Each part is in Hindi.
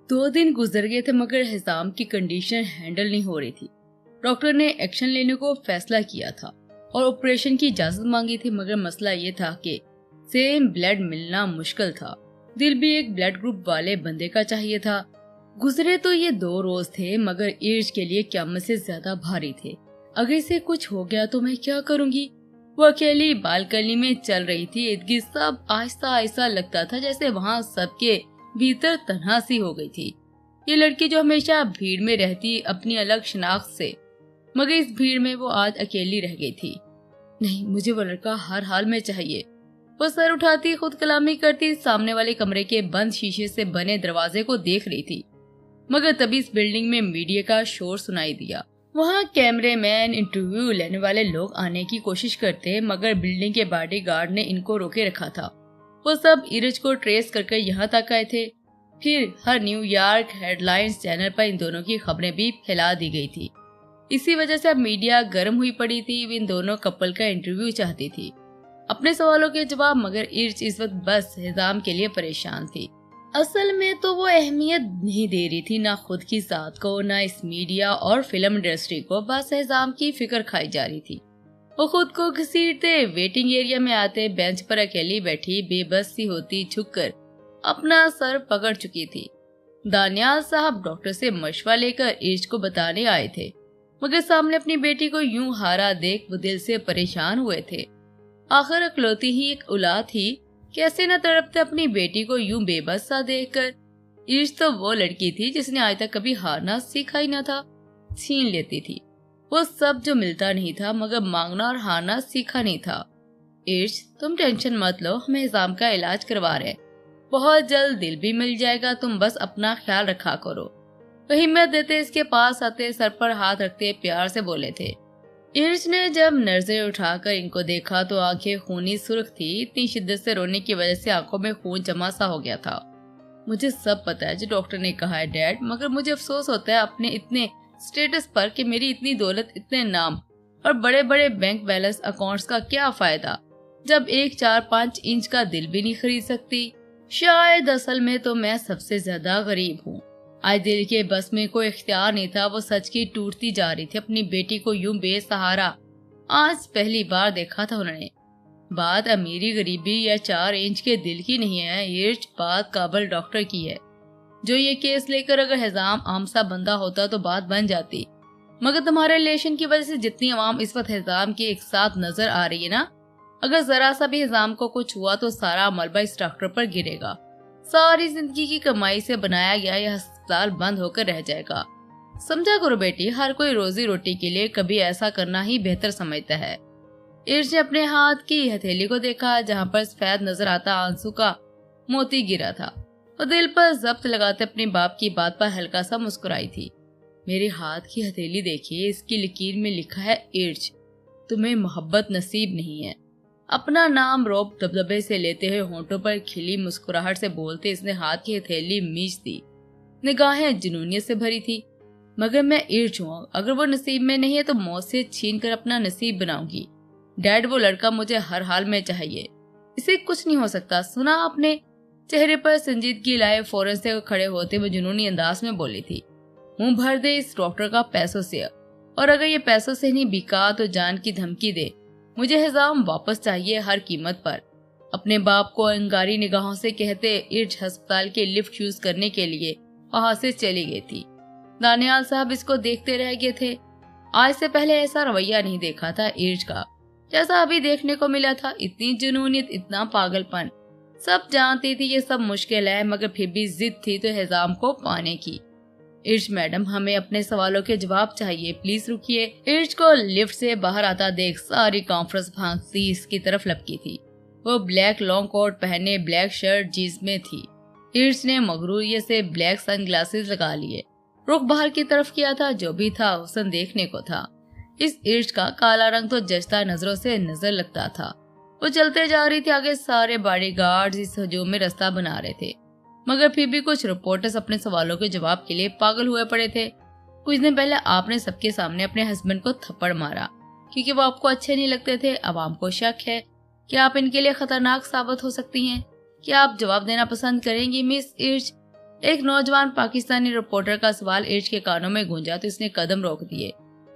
2 दिन गुजर गए थे मगर हिजाम की कंडीशन हैंडल नहीं हो रही थी। डॉक्टर ने एक्शन लेने को फैसला किया था और ऑपरेशन की इजाजत मांगी थी, मगर मसला ये था कि सेम ब्लड मिलना मुश्किल था। दिल भी एक ब्लड ग्रुप वाले बंदे का चाहिए था। गुजरे तो ये 2 रोज थे मगर इर्ज के लिए क़यामत से ज्यादा भारी थे। अगर इसे कुछ हो गया तो मैं क्या करूंगी। वो अकेली बालकनी में चल रही थी। इर्द गिर्द सब आहिस्ता आहिस्ता लगता था जैसे वहाँ सबके भीतर तन्हा सी हो गई थी। ये लड़की जो हमेशा भीड़ में रहती अपनी अलग शनाख्त से, मगर इस भीड़ में वो आज अकेली रह गई थी। नहीं, मुझे वो लड़का हर हाल में चाहिए। वो सर उठाती खुद कलामी करती सामने वाले कमरे के बंद शीशे से बने दरवाजे को देख रही थी, मगर तभी इस बिल्डिंग में मीडिया का शोर सुनाई दिया। वहाँ कैमरेमैन, इंटरव्यू लेने वाले लोग आने की कोशिश करते, मगर बिल्डिंग के बॉडीगार्ड ने इनको रोके रखा था। वो सब इर्ज को ट्रेस करके यहाँ तक आए थे। फिर हर न्यूयॉर्क हेडलाइंस चैनल पर इन दोनों की खबरें भी फैला दी गई थी। इसी वजह से अब मीडिया गर्म हुई पड़ी थी। इन दोनों कपल का इंटरव्यू चाहती थी, अपने सवालों के जवाब, मगर इर्ज इस वक्त बस हिजाम के लिए परेशान थी। असल में तो वो अहमियत नहीं दे रही थी, ना खुद की जात को, ना इस मीडिया और फिल्म इंडस्ट्री को। बस हिजाम की फिक्र खाई जा रही थी। वो खुद को घसीटते वेटिंग एरिया में आते, बेंच पर अकेली बैठी बेबस सी होती झुककर अपना सर पकड़ चुकी थी। दानियाल साहब डॉक्टर से मशवरा लेकर इर्ज को बताने आए थे, मगर सामने अपनी बेटी को यूं हारा देख वो दिल से परेशान हुए थे। आखिर अकलौती ही एक औलाद थी, कैसे न तड़पते अपनी बेटी को यूं बेबस सा देखकर। इर्ज तो वो लड़की थी जिसने आज तक कभी हारना सीखा ही न था। छीन लेती थी वो सब जो मिलता नहीं था, मगर मांगना और हारना सीखा नहीं था। इर्ज, तुम टेंशन मत लो, हम हिजाम का इलाज करवा रहे हैं, बहुत जल्द दिल भी मिल जाएगा, तुम बस अपना ख्याल रखा करो। वो हिम्मत देते इसके पास आते, सर पर हाथ रखते प्यार से बोले थे। इर्ज ने जब नजरें उठाकर इनको देखा तो आंखें खूनी सुर्ख थी। इतनी शिद्दत से रोने की वजह से आंखों में खून जमा सा हो गया था। मुझे सब पता है जो डॉक्टर ने कहा है डैड, मगर मुझे अफसोस होता है अपने इतने स्टेटस पर कि मेरी इतनी दौलत, इतने नाम और बड़े बड़े बैंक बैलेंस अकाउंट्स का क्या फायदा जब एक 4-5 इंच का दिल भी नहीं खरीद सकती। शायद असल में तो मैं सबसे ज्यादा गरीब हूँ। आज दिल के बस में कोई इख्तियार नहीं था। वो सच की टूटती जा रही थी। अपनी बेटी को यूं बेसहारा आज पहली बार देखा था उन्होंने। बात अमीरी गरीबी या 4 इंच के दिल की नहीं है इर्ज, बात काबल डॉक्टर की है, जो ये केस लेकर अगर हिजाम आम सा बंदा होता तो बात बन जाती। मगर तुम्हारे रिलेशन की वजह से जितनी आवाम इस वक्त हिजाम के एक साथ नजर आ रही है ना, अगर जरा सा भी हिजाम को कुछ हुआ तो सारा मलबा इस डॉक्टर पर गिरेगा। सारी जिंदगी की कमाई से बनाया गया यह अस्पताल बंद होकर रह जाएगा। समझा करो बेटी, हर कोई रोजी रोटी के लिए कभी ऐसा करना ही बेहतर समझता है। इर्ज ने अपने हाथ की हथेली को देखा जहाँ पर सफेद नजर आता आंसू का मोती गिरा था। वो दिल पर जब्त लगाते अपने बाप की बात पर हल्का सा मुस्कुराई थी। मेरे हाथ की हथेली देखिए, इसकी लकीर में लिखा है इर्ज, तुम्हें मोहब्बत नसीब नहीं है। अपना नाम रोब दबदबे से लेते हुए होंठों पर खिली मुस्कुराहट से बोलते इसने हाथ की हथेली मीच दी। निगाहें जुनूनियत से भरी थी। मगर मैं इर्ज हूँ, अगर वो नसीब में नहीं है तो मौत से छीन कर अपना नसीब बनाऊंगी। डैड, वो लड़का मुझे हर हाल में चाहिए, इसे कुछ नहीं हो सकता। सुना आपने? चेहरे पर संजीदगी लाए फौरन से खड़े होते हुए जुनूनी अंदाज में बोली थी। मुंह भर दे इस डॉक्टर का पैसों से, और अगर ये पैसों से नहीं बिका तो जान की धमकी दे। मुझे हिजाम वापस चाहिए हर कीमत पर। अपने बाप को अंगारी निगाहों से कहते इर्ज अस्पताल के लिफ्ट यूज करने के लिए वहां से चली गई थी। दानियाल साहब इसको देखते रह गए थे। आज से पहले ऐसा रवैया नहीं देखा था इर्ज का जैसा अभी देखने को मिला था। इतनी जुनूनियत, इतना पागलपन। सब जानती थी ये सब मुश्किल है, मगर फिर भी जिद थी तो हिजाम को पाने की। इर्ज मैडम, हमें अपने सवालों के जवाब चाहिए, प्लीज रुकिए। इर्ज को लिफ्ट से बाहर आता देख सारी कॉन्फ्रेंस भागती इसकी तरफ लपकी थी। वो ब्लैक लॉन्ग कोट पहने ब्लैक शर्ट जीन्स में थी। इर्ज ने मगरूरियत से ब्लैक सनग्लासेस लगा लिए, रुख बाहर की तरफ किया था। जो भी था हुस्न देखने को था। इस इर्ज का काला रंग तो जचता नजरों से नजर लगता था। वो चलते जा रही थी, आगे सारे बॉडीगार्ड्स इस हजूम में रास्ता बना रहे थे, मगर फिर भी कुछ रिपोर्टर्स अपने सवालों के जवाब के लिए पागल हुए पड़े थे। कुछ दिन पहले आपने सबके सामने अपने हस्बैंड को थप्पड़ मारा क्योंकि वो आपको अच्छे नहीं लगते थे। अब आपको शक है कि आप इनके लिए खतरनाक साबित हो सकती हैं। क्या आप जवाब देना पसंद करेंगी मिस इर्ज? एक नौजवान पाकिस्तानी रिपोर्टर का सवाल इर्श के कानों में गूंजा तो इसने कदम रोक दिए।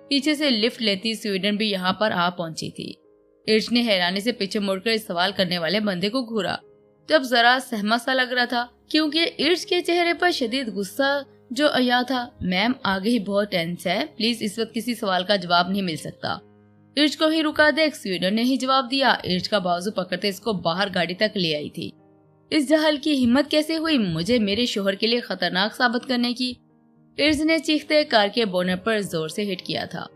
पीछे से लिफ्ट लेती स्वीडन भी यहाँ पर आ पहुंची थी। इर्श ने हैरानी से पीछे मुड़कर इस सवाल करने वाले बंदे को घूरा, जब जरा सहमा सा लग रहा था क्योंकि इर्श के चेहरे पर शदीद गुस्सा जो आया था। मैम आगे ही बहुत टेंस है, प्लीज इस वक्त किसी सवाल का जवाब नहीं मिल सकता। इर्श को ही रुका देख स्वीडन ने ही जवाब दिया। इर्श का बाजू पकड़ते इसको बाहर गाड़ी तक ले आई थी। इस जहल की हिम्मत कैसे हुई मुझे मेरे शोहर के लिए खतरनाक साबित करने की? इर्श ने चीखते कार के बोनट पर जोर से हिट किया था।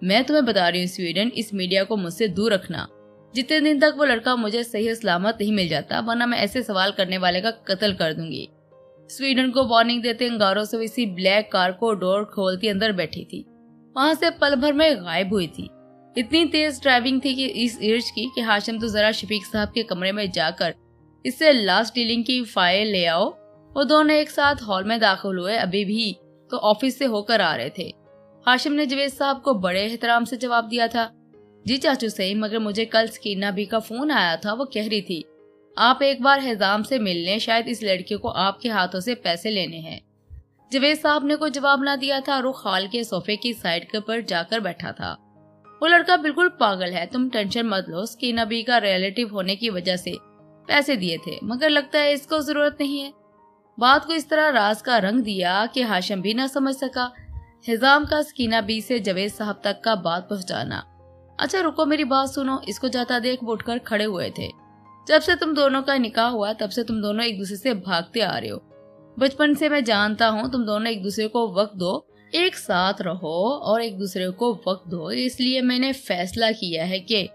मैं तुम्हें बता रही हूँ स्वीडन, इस मीडिया को मुझसे दूर रखना। जितने दिन तक वो लड़का मुझे सही सलामत नहीं मिल जाता, वरना मैं ऐसे सवाल करने वाले का कत्ल कर दूंगी। स्वीडन को वार्निंग देते अंगारों से इसी ब्लैक कार को डोर खोलती अंदर बैठी थी। वहां से पल भर में गायब हुई थी। इतनी तेज ड्राइविंग थी कि इस इर्श की कि हाशिम तो जरा शफीक साहब के कमरे में जाकर इससे लास्ट डीलिंग की फाइल ले आओ। वो दोनों एक साथ हॉल में दाखिल हुए, अभी भी तो ऑफिस से होकर आ रहे थे। हाशिम ने जवेद साहब को बड़े एहतराम से जवाब दिया था, जी चाचू सही, मगर मुझे कल सकीना भी का फोन आया था। वो कह रही थी आप एक बार हिजाम से मिल लें, शायद इस लड़के को आपके हाथों से पैसे लेने हैं। जवेद साहब ने कोई जवाब ना दिया था। रुख हॉल के सोफे की साइड के पर जाकर बैठा था। वो लड़का बिल्कुल पागल है, तुम टेंशन मत लो। सकीना बी का रिलेटिव होने की वजह से पैसे दिए थे, मगर लगता है इसको जरूरत नहीं है। बात को इस तरह राज का रंग दिया कि हाशिम भी ना समझ सका। हिजाम का सकीना बी से जवेद साहब तक का बात पहुंचाना। अच्छा रुको मेरी बात सुनो। इसको जाता देख उठकर खड़े हुए थे। जब से तुम दोनों का निकाह हुआ तब से तुम दोनों एक दूसरे से भागते आ रहे हो। बचपन से मैं जानता हूँ तुम दोनों एक दूसरे को वक्त दो, एक साथ रहो और एक दूसरे को वक्त दो। इसलिए मैंने फैसला किया है कि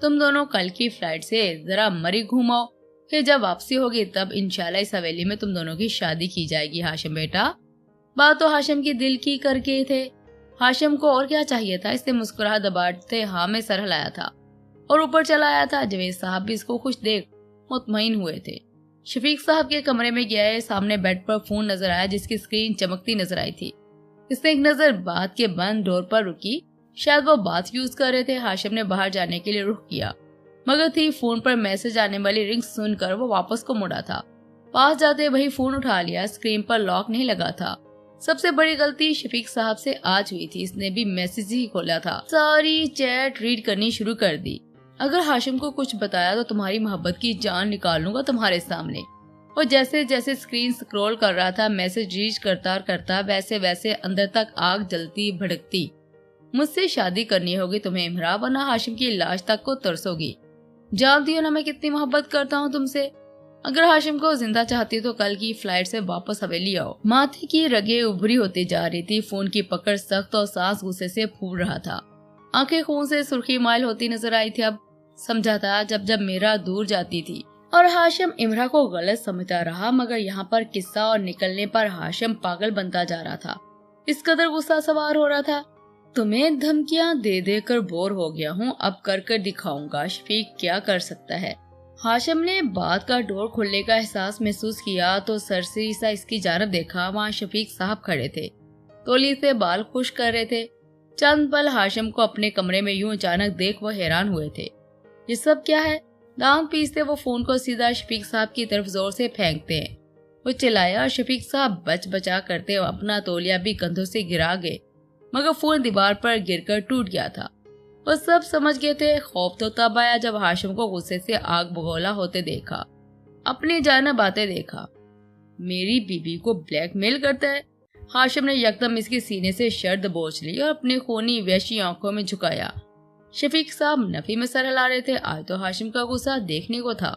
तुम दोनों कल की फ्लाइट से जरा मरी घूमो, फिर जब वापसी होगी तब इंशाल्लाह इस हवेली में तुम दोनों की शादी की जाएगी। हाशिम बेटा, बात तो हाशिम की दिल की करके थे। हाशिम को और क्या चाहिए था? इसने मुस्कुराहट दबाते हाँ में सर हिलाया था और ऊपर चला आया था। जवेद साहब भी इसको खुश देख मुतमईन हुए थे। शफीक साहब के कमरे में गया, सामने बेड पर फोन नजर आया जिसकी स्क्रीन चमकती नजर आई थी। इसने एक नजर बात के बंद डोर पर रुकी, शायद वो बात यूज कर रहे थे। हाशिम ने बाहर जाने के लिए रुख किया, मगर थी फोन पर मैसेज आने वाली रिंग सुनकर वो वापस को मुड़ा था। पास जाते वही फोन उठा लिया। स्क्रीन पर लॉक नहीं लगा था। सबसे बड़ी गलती शफीक साहब से आज हुई थी। इसने भी मैसेज ही खोला था, सारी चैट रीड करनी शुरू कर दी। अगर हाशिम को कुछ बताया तो तुम्हारी मोहब्बत की जान निकाल लूंगा तुम्हारे सामने। और जैसे जैसे स्क्रीन स्क्रॉल कर रहा था, मैसेज रीड करता करता वैसे वैसे अंदर तक आग जलती भड़कती। मुझसे शादी करनी होगी तुम्हें इमरा, वरना हाशिम की लाश तक को तरसोगी। जानती हो ना मैं कितनी मोहब्बत करता हूँ तुमसे। अगर हाशिम को जिंदा चाहती तो कल की फ्लाइट से वापस हवेली आओ। माथे की रगे उभरी होती जा रही थी। फोन की पकड़ सख्त और सांस गुस्से से फूल रहा था। आंखें खून से सुर्खी माइल होती नजर आई थी। अब समझा था जब जब मेरा दूर जाती थी और हाशिम इमरा को गलत समझता रहा, मगर यहाँ पर किस्सा और निकलने पर हाशिम पागल बनता जा रहा था। इस कदर गुस्सा सवार हो रहा था। तुम्हें धमकियां दे दे कर बोर हो गया हूँ, अब कर कर दिखाऊंगा शफीक क्या कर सकता है। हाशिम ने बात का डोर खुलने का एहसास महसूस किया तो सरसरी सा इसकी जानब देखा। वहाँ शफीक साहब खड़े थे, तौली से बाल खुश कर रहे थे। चंद पल हाशिम को अपने कमरे में यूं अचानक देख वो हैरान हुए थे। ये सब क्या है? दांत पीसते वो फोन को सीधा शफीक साहब की तरफ जोर से फेंकते हैं। वो चिल्लाया और शफीक साहब बच बचा करते अपना तौलिया भी कंधों से गिरा गए, मगर फोन दीवार पर गिरकर टूट गया था। वो सब समझ गए थे। खौफ तो तब आया जब हाशिम को गुस्से से आग बगोला होते देखा, अपनी जानब आते देखा। मेरी बीबी को ब्लैकमेल करता है। हाशिम ने यकदम इसके सीने से शर्त दबोच ली और अपनी खूनी वैशी आंखों में झुकाया। शफीक साहब नफी में सर हिला रहे थे। आज तो हाशिम का गुस्सा देखने को था।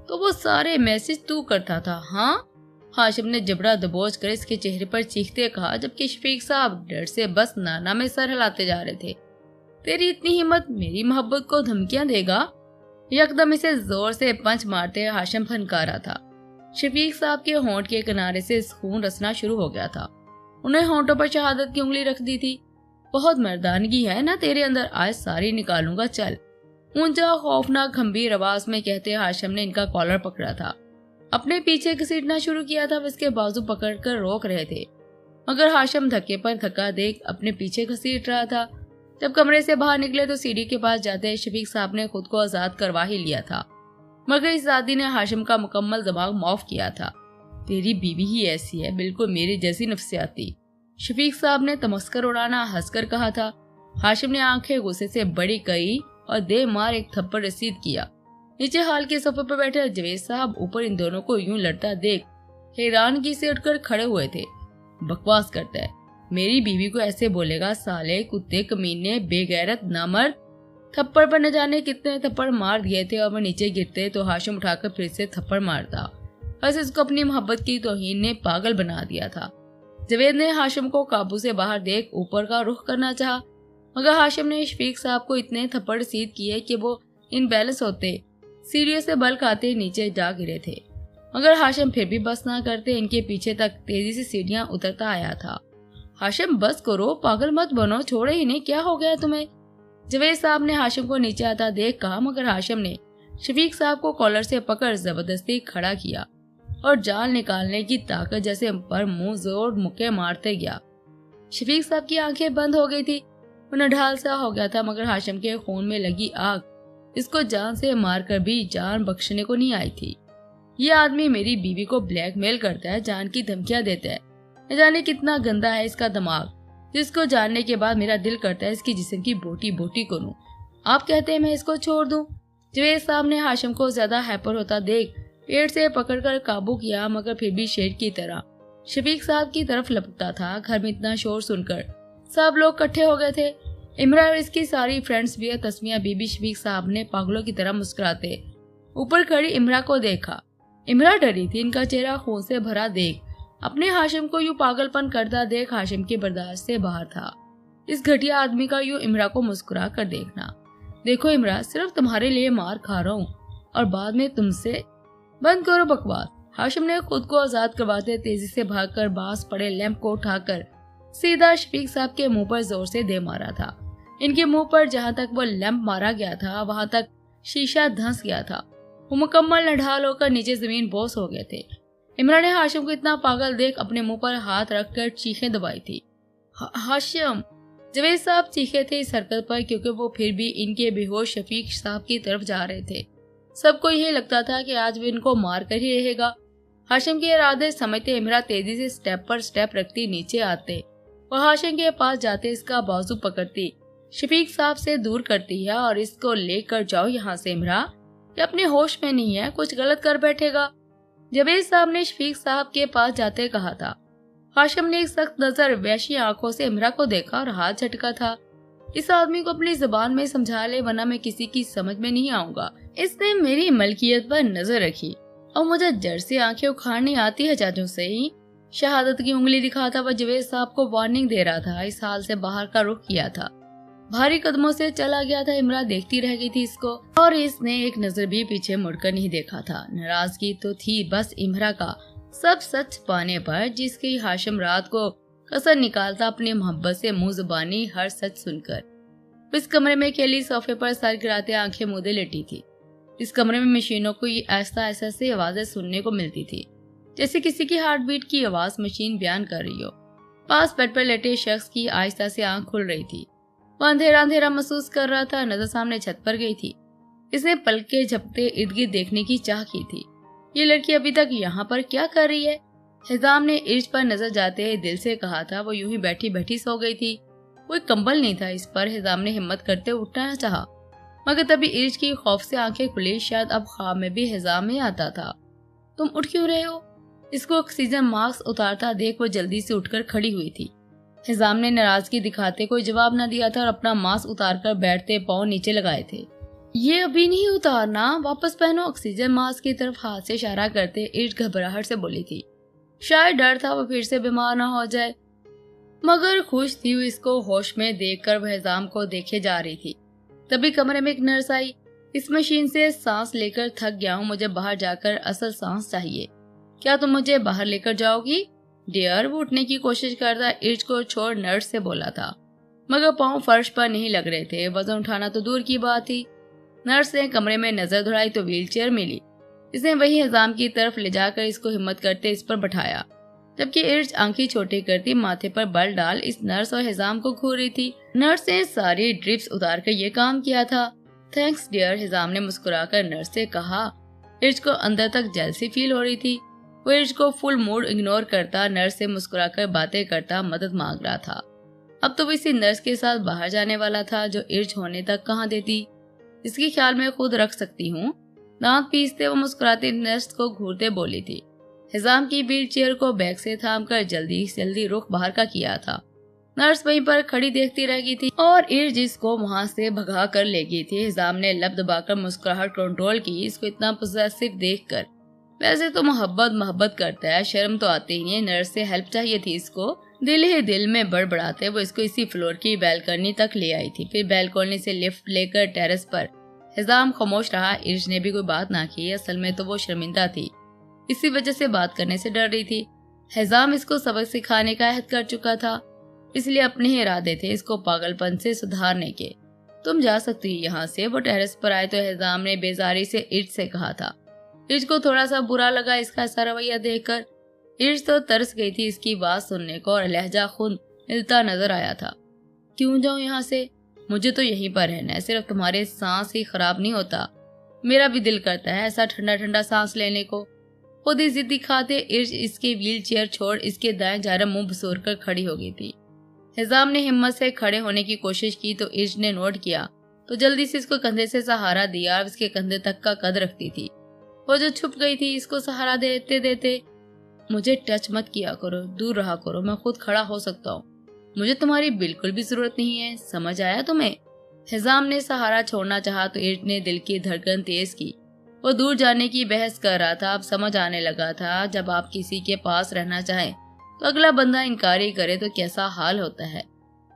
तो वो सारे मैसेज तू करता था? हाँ, हाशिम ने जबड़ा दबोच कर इसके चेहरे पर चीखते कहा, जबकि शफीक साहब डर से बस नाना में सर हिलाते जा रहे थे। तेरी इतनी हिम्मत, मेरी मोहब्बत को धमकियां देगा? यकदम इसे जोर से पंच मारते हाशिम फनकारा था। शफीक साहब के होंठ के किनारे से खून रसना शुरू हो गया था। उन्हें होंठों पर शहादत की उंगली रख दी थी। बहुत मर्दानगी है ना तेरे अंदर, आज सारी निकालूंगा, चल। ऊंचा खौफनाक गंभीर आवाज में कहते हाशिम ने इनका कॉलर पकड़ा था। अपने पीछे घसीटना शुरू किया था। इसके बाजू पकड़कर रोक रहे थे, मगर हाशिम धक्के पर धक्का देख अपने पीछे घसीट रहा था। जब कमरे से बाहर निकले तो सीढ़ी के पास जाते शफीक साहब ने खुद को आजाद करवा ही लिया था, मगर इस आदमी ने हाशिम का मुकम्मल दिमाग माफ किया था। तेरी बीवी ही ऐसी है, बिल्कुल मेरी जैसी नफसियाती। शफीक साहब ने तमस्कर उड़ाना हंसकर कहा था। हाशिम ने आंखें गुस्से से बड़ी कई और दे मार एक थप्पड़ रसीद किया। नीचे हाल के सोफे पर बैठे जवेद साहब ऊपर इन दोनों को यूं लड़ता देख हैरानगी से उठकर खड़े हुए थे। बकवास करता है, मेरी बीवी को ऐसे बोलेगा? साले कुत्ते कमीने बेगैरत नामर्द। थप्पड़ पर न जाने कितने थप्पड़ मार दिए थे और वह नीचे गिरते तो हाशिम उठाकर फिर से थप्पड़ मारता। बस इसको अपनी मोहब्बत की तौहीन ने पागल बना दिया था। जवेद ने हाशिम को काबू से बाहर देख ऊपर का रुख करना चाहा, मगर हाशिम ने शफीक साहब को इतने थप्पड़ रसीद किए कि वो इनबैलेंस होते सीढ़ियों से बल खाते नीचे जा गिरे थे। मगर हाशिम फिर भी बस ना करते इनके पीछे तक तेजी से सीढ़ियां उतरता आया था। हाशिम बस करो, पागल मत बनो, छोड़े ही नहीं, क्या हो गया तुम्हें? जवेद साहब ने हाशिम को नीचे आता देख कहा, मगर हाशिम ने शफीक साहब को कॉलर से पकड़ जबरदस्ती खड़ा किया और जान निकालने की ताकत जैसे पर मुंह जोर मुक्के मारते गया। शफीक साहब की आंखें बंद हो गई थी, वो नढाल सा हो गया था, मगर हाशिम के खून में लगी आग इसको जान से मारकर भी जान बख्शने को नहीं आई थी। ये आदमी मेरी बीवी को ब्लैकमेल करता है, जान की धमकियां देता है। न जाने कितना गंदा है इसका दिमाग, जिसको जानने के बाद मेरा दिल करता है इसकी जिस्म की बोटी बोटी को लूं। आप कहते हैं मैं इसको छोड़ दूं? जवेद साहब ने हाशिम को ज्यादा हैपर होता देख पेट से पकड़कर काबू किया, मगर फिर भी शेर की तरह शफीक साहब की तरफ लपकता था। घर में इतना शोर सुनकर सब लोग इकट्ठे हो गए थे। इमरा और इसकी सारी फ्रेंड्स भी, तस्मिया बीबी, शफीक साहब ने पागलों की तरह मुस्कुराते ऊपर खड़ी इमरा को देखा। इमरा डरी थी, इनका चेहरा खून से भरा देख अपने हाशिम को यूं पागलपन करता देख हाशिम की बर्दाश्त से बाहर था। इस घटिया आदमी का यूं इमरा को मुस्कुरा कर देखना। देखो इमरा, सिर्फ तुम्हारे लिए मार खा रहा हूँ और बाद में तुमसे। बंद करो बकवास। हाशिम ने खुद को आजाद करवाते तेजी से भागकर बांस पड़े लैंप को उठाकर सीधा शफीक साहब के मुंह पर जोर से दे मारा था। इनके मुंह पर जहां तक वो लैंप मारा गया था वहां तक शीशा धंस गया था। वो मुकम्मल नढाल होकर नीचे जमीन बोस हो गए थे। इमरान ने हाशिम को इतना पागल देख अपने मुंह पर हाथ रखकर चीखें दबाई थी। हाशिम! जवेद साहब चीखे थे इस हरकत पर, क्योंकि वो फिर भी इनके बेहोश शफीक साहब की तरफ जा रहे थे। सबको यही लगता था कि आज वो इनको मार कर ही रहेगा। हाशिम के इरादे समझते इमरा तेजी से स्टेप पर स्टेप रखती नीचे आते और हाशिम के पास जाते इसका बाजू पकड़ती शफीक साहब से दूर करती है और इसको लेकर जाओ यहाँ से इमरा, ये अपने होश में नहीं है, कुछ गलत कर बैठेगा। जवेद साहब ने शफीक साहब के पास जाते कहा था। हाशिम ने एक सख्त नजर वैशी आंखों से इमरा को देखा और हाथ झटका था। इस आदमी को अपनी जुबान में समझा ले, वरना मैं किसी की समझ में नहीं आऊंगा। इसने मेरी मलकियत पर नजर रखी और मुझे जड़ से आंखें उखाड़नी आती है चाचों से ही। शहादत की उंगली दिखाता वह जवेद साहब को वार्निंग दे रहा था। इस हाल से बाहर का रुख किया था, भारी कदमों से चला गया था। इमरा देखती रह गई थी इसको और इसने एक नजर भी पीछे मुड़कर नहीं देखा था। नाराजगी तो थी बस इमरा का सब सच पाने पर, जिसकी हाशिम रात को कसर निकालता अपनी मोहब्बत से मुंह जुबानी हर सच सुनकर। इस कमरे में अकेली सोफे पर सर गिराते आंखें मूंदे लेटी थी। इस कमरे में मशीनों को ऐसा ऐसा से आवाजें सुनने को मिलती थी, जैसे किसी की हार्ट बीट की आवाज मशीन बयान कर रही हो। पास बेड पर लेटे शख्स की आहिस्ता से आंख खुल रही थी। वह अंधेरा अंधेरा महसूस कर रहा था। नजर सामने छत पर गई थी। इसने पलके झपकते इर्द गिर्द देखने की चाह की थी। ये लड़की अभी तक यहाँ पर क्या कर रही है? हिजाम ने इर्ज पर नजर जाते दिल से कहा था। वो यूं ही बैठी बैठी सो गई थी। कोई कंबल नहीं था इस पर। हिजाम ने हिम्मत करते उठना चाहा, मगर तभी इर्ज की खौफ से आंखें खुली। शायद अब ख्वाब में भी हिजाम में आता था। तुम उठ क्यों रहे हो? इसको ऑक्सीजन मास्क उतारता देख वो जल्दी से उठकर खड़ी हुई थी। हिजाम ने नाराजगी दिखाते कोई जवाब न दिया था और अपना मास्क उतारकर बैठते पांव नीचे लगाए थे। ये अभी नहीं उतारना, वापस पहनो। ऑक्सीजन मास्क की तरफ हाथ से इशारा करते इर्ज घबराहट से बोली थी। शायद डर था वो फिर से बीमार न हो जाए, मगर खुश थी इसको होश में देखकर वह हिजाम को देखे जा रही थी। तभी कमरे में एक नर्स आई। इस मशीन से सांस लेकर थक गया हूँ, मुझे बाहर जाकर असल सांस चाहिए। क्या तुम मुझे बाहर लेकर जाओगी? डियर, वो उठने की कोशिश करता इर्ज को छोड़ नर्स से बोला था, मगर पांव फर्श पर नहीं लग रहे थे। वजन उठाना तो दूर की बात थी। नर्स ने कमरे में नजर दौड़ाई तो व्हीलचेयर मिली। इसने वही हिजाम की तरफ ले जाकर इसको हिम्मत करते इस पर बैठाया, जबकि इर्ज आंखें छोटी करती माथे पर बल डाल इस नर्स और हिजाम को घूर रही थी। नर्स ने सारी ड्रिप्स उतार कर ये काम किया था। थैंक्स डियर, हिजाम ने मुस्कुराकर नर्स से कहा। इर्ज को अंदर तक जेलसी फील हो रही थी। वो इर्ज को फुल मूड इग्नोर करता नर्स से मुस्कुराकर बातें करता मदद मांग रहा था। अब तो वो इसी नर्स के साथ बाहर जाने वाला था जो इर्ज होने तक कहाँ देती। इसके ख्याल में खुद रख सकती हूँ। दांत पीसते वो मुस्कुराती नर्स को घूरते बोली थी। हिजाम की व्हील चेयर को बैग से थाम कर जल्दी जल्दी रुख बाहर का किया था। नर्स वहीं पर खड़ी देखती रह गई थी और इर्ज इसको वहां से भगा कर ले गई थी। हिजाम ने लब दबाकर मुस्कुराहट कंट्रोल की इसको इतना पॉसेसिव देखकर। वैसे तो मोहब्बत करता है, शर्म तो आती ही है। नर्स से हेल्प चाहिए थी इसको। दिल ही दिल में बड़बड़ाते वो इसको इसी फ्लोर की बैल्कनी तक ले आई थी। फिर बैल्कनी से लिफ्ट लेकर टेरेस पर। हिजाम खामोश रहा। इर्ज ने भी कोई बात ना की। असल में तो वो शर्मिंदा थी, इसी वजह से बात करने से डर रही थी। हिजाम इसको सबक सिखाने का अहद कर चुका था, इसलिए अपने ही इरादे थे इसको पागलपन से सुधारने के। तुम जा सकती हो यहाँ से। वो टेरेस पर आए तो हिजाम ने बेजारी से इर्ज से कहा था। इर्ज को थोड़ा सा बुरा लगा इसका ऐसा रवैया देखकर। इर्ज तो तरस गई थी इसकी बात सुनने को और लहजा खुद मिलता नजर आया था। क्यों जाऊं यहाँ से? मुझे तो यहीं पर रहना है। सिर्फ तुम्हारे सांस ही खराब नहीं होता, मेरा भी दिल करता है ऐसा ठंडा ठंडा सांस लेने को। खुद ही जिद्दी खाते इर्ज इसके व्हील चेयर छोड़ इसके दाएं जारम मुंह बसोर कर खड़ी हो गई थी। हिजाम ने हिम्मत से खड़े होने की कोशिश की तो इर्ज ने नोट किया तो जल्दी से इसको कंधे से सहारा दिया और इसके कंधे तक का कद रखती थी। वो जो छुप गई थी इसको सहारा देते देते, मुझे टच मत किया करो, दूर रहा करो, मैं खुद खड़ा हो सकता हूँ। मुझे तुम्हारी बिल्कुल भी जरूरत नहीं है, समझ आया तुम्हें? हिजाम ने सहारा छोड़ना चाहा तो इर्ज ने दिल की धड़कन तेज की। वो दूर जाने की बहस कर रहा था। अब समझ आने लगा था जब आप किसी के पास रहना चाहें तो अगला बंदा इनकार ही करे तो कैसा हाल होता है।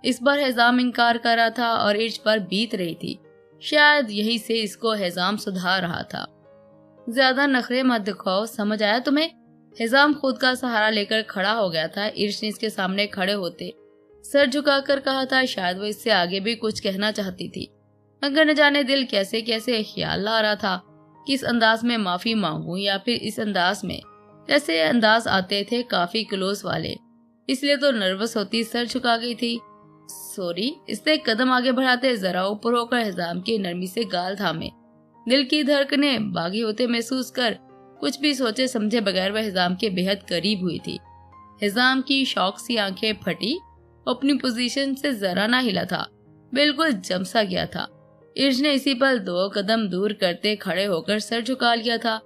इस बार हिजाम इनकार कर रहा था और इर्ज पर बीत रही थी। शायद यही से इसको हिजाम सुधार रहा था। ज्यादा नखरे मत दिखाओ, समझ आया तुम्हें? हिजाम खुद का सहारा लेकर खड़ा हो गया था। इर्ज ने इसके सामने खड़े होते सर झुकाकर कहा था। शायद वो इससे आगे भी कुछ कहना चाहती थी, मगर न जाने दिल कैसे कैसे ख्याल ला रहा था, किस अंदाज में माफी मांगूं या फिर इस अंदाज में जैसे अंदाज आते थे काफी क्लोज वाले। इसलिए तो नर्वस होती सर झुका गई थी। सॉरी। इसने कदम आगे बढ़ाते जरा ऊपर होकर हिजाम की नरमी से गाल थामे। दिल की धड़कनें बागी होते महसूस कर कुछ भी सोचे समझे बगैर वह हिजाम के बेहद करीब हुई थी। हिजाम की शौक सी आंखें फटी, अपनी पोजीशन से जरा ना हिला था, बिल्कुल जम सा गया था। इर्ज ने इसी पल 2 कदम दूर करते खड़े होकर सर झुका लिया था।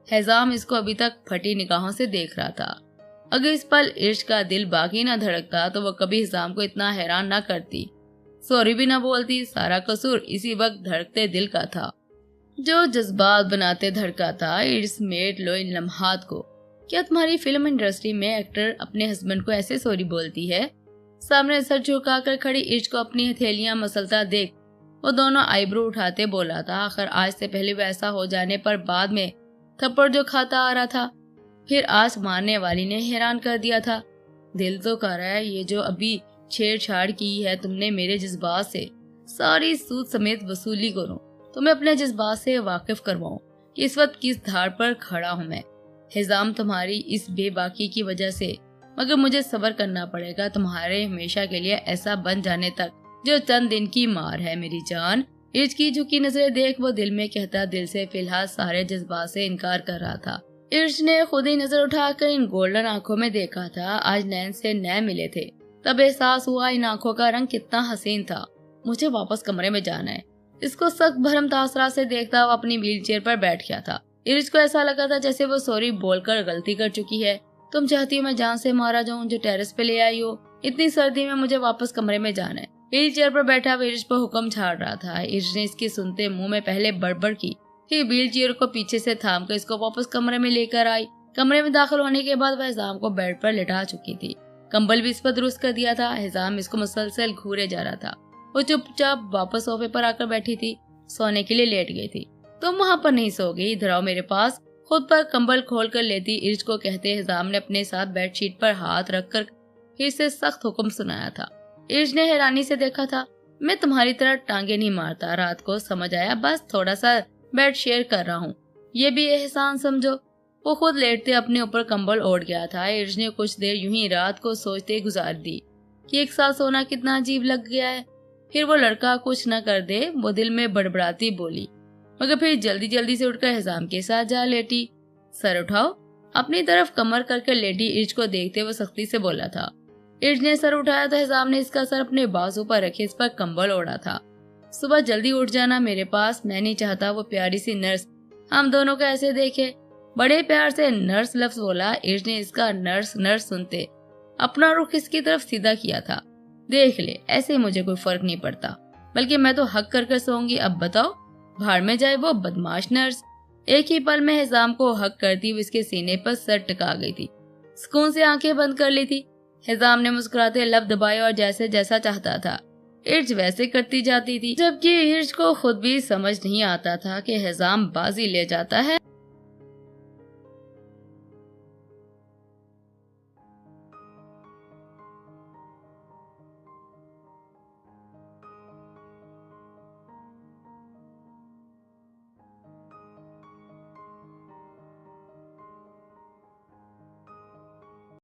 हिजाम इसको अभी तक फटी निगाहों से देख रहा था। अगर इस पल इर्ज का दिल बाकी न धड़कता तो वह कभी हिजाम को इतना हैरान न करती, सॉरी भी न बोलती। सारा कसूर इसी वक्त धड़कते दिल का था जो जज्बात बनाते धड़काता। इर्ज मेड लो इन लम्हात को। क्या तुम्हारी फिल्म इंडस्ट्री में एक्टर अपने हस्बैंड को ऐसे सॉरी बोलती है? सामने सर झुकाकर खड़ी इर्ज को अपनी हथेलियां मसलता देख वो दोनों आईब्रो उठाते बोला था। आखिर आज से पहले वैसा हो जाने पर बाद में थप्पड़ जो खाता आ रहा था, फिर आज मारने वाली ने हैरान कर दिया था। दिल तो कर रहा है ये जो अभी छेड़छाड़ की है तुमने मेरे जज्बात से, सारी सूद समेत वसूली करूं, तुम्हें अपने जज्बात से वाकिफ करवाऊं कि इस वक्त किस धार पर खड़ा हूं मैं। हिजाम तुम्हारी इस बेबाकी की वजह से, मगर मुझे सब्र करना पड़ेगा तुम्हारे हमेशा के लिए ऐसा बन जाने तक जो चंद दिन की मार है मेरी जान। इर्ज की झुकी नजरें देख वो दिल में कहता दिल से फिलहाल सारे जज्बात से इनकार कर रहा था। इर्ज ने खुद ही नजर उठाकर इन गोल्डन आंखों में देखा था। आज नैन से नैन मिले थे तब एहसास हुआ इन आंखों का रंग कितना हसीन था। मुझे वापस कमरे में जाना है। इसको सख्त भरम तासरा से देखता वो अपनी व्हीलचेयर पर बैठ गया था। इर्ज को ऐसा लगा था जैसे वो सॉरी बोलकर गलती कर चुकी है। तुम चाहती हो मैं जान से मारा जाऊं जो टेरेस पे ले आई हो? इतनी सर्दी में मुझे वापस कमरे में जाना है। व्हील चेयर पर बैठा वो इर्ज पर हुक्म झाड़ रहा था। इर्ज ने इसकी सुनते मुंह में पहले बड़बड़ की, फिर व्हील चेयर को पीछे से थाम कर इसको वापस कमरे में लेकर आई। कमरे में दाखिल होने के बाद वह हिजाम को बेड पर लिटा चुकी थी। कंबल भी इस पर दुरुस्त कर दिया था। हिजाम इसको मुसलसल घूरे जा रहा था। वो चुपचाप वापस सोफे पर आकर बैठी थी, सोने के लिए लेट गई थी। तुम वहाँ पर नहीं सो गई, इधर आओ मेरे पास। खुद पर कंबल खोल कर लेती इर्ज को कहते हिजाम ने अपने साथ बेडशीट पर हाथ रखकर फिर से सख्त हुक्म सुनाया था। इर्ज ने हैरानी से देखा था। मैं तुम्हारी तरह टांगे नहीं मारता, रात को समझ आया, बस थोड़ा सा बेड शेयर कर रहा हूँ, ये भी एहसान समझो। वो खुद लेटते अपने ऊपर कंबल ओढ़ गया था। इर्ज ने कुछ देर यूं ही रात को सोचते गुजार दी कि एक साथ सोना कितना अजीब लग गया है। फिर वो लड़का कुछ न कर दे, वो दिल में बड़बड़ाती बोली, मगर फिर जल्दी जल्दी से उठकर हिजाम के साथ जा लेटी। सर उठाओ, अपनी तरफ कमर करके लेटी इर्ज को देखते हुए सख्ती से बोला था। इर्ज ने सर उठाया तो हिजाम ने इसका सर अपने बाजू पर रखे इस पर कंबल ओढ़ा था। सुबह जल्दी उठ जाना मेरे पास, मैं नहीं चाहता वो प्यारी सी नर्स हम दोनों को ऐसे देखे। बड़े प्यार से नर्स लफ्ज बोला। इर्ज ने इसका नर्स नर्स सुनते अपना रुख इसकी तरफ सीधा किया था। देख ले, ऐसे मुझे कोई फर्क नहीं पड़ता, बल्कि मैं तो हक कर सोऊंगी। अब बताओ, भाड़ में जाए वो बदमाश नर्स। एक ही पल में हिजाम को हक करती हुई इसके सीने पर सर टिका गई थी। सुकून से आंखें बंद कर ली थी। हिजाम ने मुस्कुराते लब दबाए और जैसे जैसा चाहता था इर्ज वैसे करती जाती थी, जबकि इर्ज को खुद भी समझ नहीं आता था कि हिजाम बाजी ले जाता है